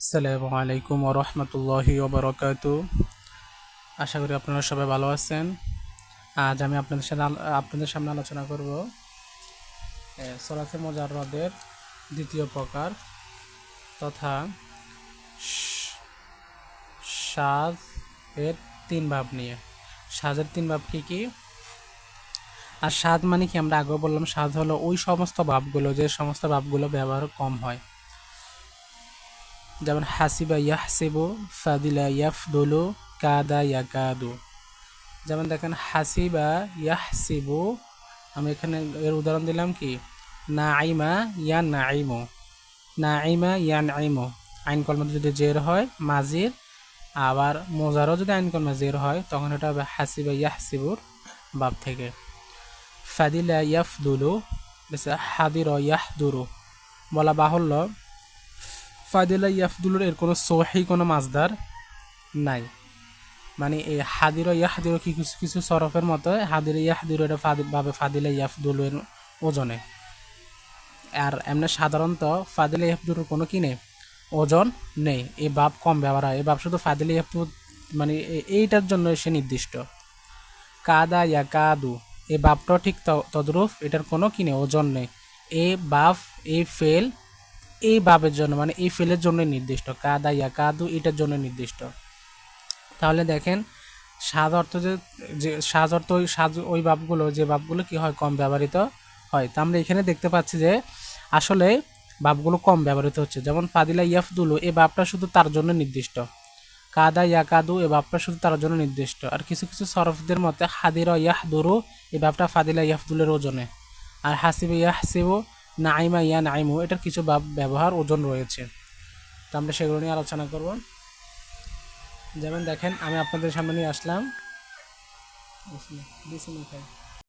আসসালামু আলাইকুম ওয়া রাহমাতুল্লাহি ওয়া বারাকাতুহু। আশা করি আপনারা সবাই ভালো আছেন। আজ আমি আপনাদের সামনে আলোচনা করব সলাতে মুজাররদের দ্বিতীয় প্রকার তথা সাজ এর তিন ভাব নিয়ে। সাজের তিন ভাব কি কি? আর সাজ মানে কি? আমরা আগেও বললাম, সাজ হলো ওই সমস্ত ভাবগুলো যে সমস্ত ভাবগুলো ব্যবহার কম হয়। যেমন হাসিবা ইয়াহসিবু, ফাদিলা ইয়াফদুলু, কাদা ইয়াকাদু। যেমন দেখেন হাসিবা ইয়াহসিবু, আমি এখানে এর উদাহরণ দিলাম কি নাইমা ইয়া নাইমু, নাইমা ইয়া নাইমু। আইন কলমা যদি জের হয় মাজির, আবার মোজারও যদি আইন কলমা জের হয় তখন এটা হবে হাসিবা ইয়াহসিবুর বাব থেকে। ফাদিলা ইয়াফদুলু, হাদির ইয়াহদুরু। বলা বাহুল্য ফাদিলা ইয়াফদুলুর এর কোনো সহি কোনো মাজদার নাই। মানে এই হাদির ইয়াহদির কি কিছু কিছু সরফের মতো হাদির ইয়াহদির এটা ভাবে ফাদিলা ইয়াফদুলের ওজনে। আর এমনি সাধারণত ফাদিলা ইয়াফদুর কোনো কি নেই, ওজন নেই। এই বাপ কম ব্যবহার হয়। এই বাপ শুধু ফাদিলা ইয়াফদুর মানে এইটার জন্য সে নির্দিষ্ট। কাদা ইয়া কাদু, এই বাপটাও ঠিক তদ্রূপ, এটার কোনো কি নেই, ওজন নেই। এই বাপ এই ফেল এই বাপের জন্য মানে এই ফেলের জন্য নির্দিষ্ট। কাদা ইয়া কাদু এটার জন্য নির্দিষ্ট। তাহলে দেখেন সাজ অর্থ যে সাজ অর্থ ওই ভাবগুলো যে ভাবগুলো কি হয়, কম ব্যবহৃত হয়। তা আমরা এখানে দেখতে পাচ্ছি যে আসলে ভাবগুলো কম ব্যবহৃত হচ্ছে। যেমন ফাদিলা ইয়াফদুলু, এই ভাবটা শুধু তার জন্য নির্দিষ্ট। কাদা ইয়াকাদু, এই ভাবটা শুধু তার জন্য নির্দিষ্ট। আর কিছু কিছু সরফদের মতে হাদিরা ইয়াহদুরু, এই ভাবটা ফাদিলা ইয়াফদুলের ওজনে। আর হাসিবে ইয়াহসিবু, নাইমা ইয়া নাইমু, এটার কিছু ভাব ব্যবহার ওজন রয়েছে। তো আমরা সেগুলো নিয়ে আলোচনা করব। যেমন দেখেন আমি আপনাদের সামনে নিয়ে আসলাম